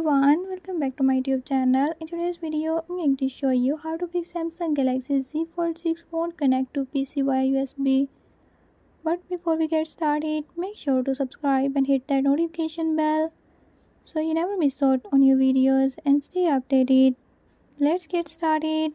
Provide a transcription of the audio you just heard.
everyone, welcome back to my YouTube channel. In today's video, I'm going to show you how to fix Samsung Galaxy Z Fold 6 won't connect to PC via USB. But before we get started, make sure to subscribe and hit that notification bell so you never miss out on new videos and stay updated. Let's get started.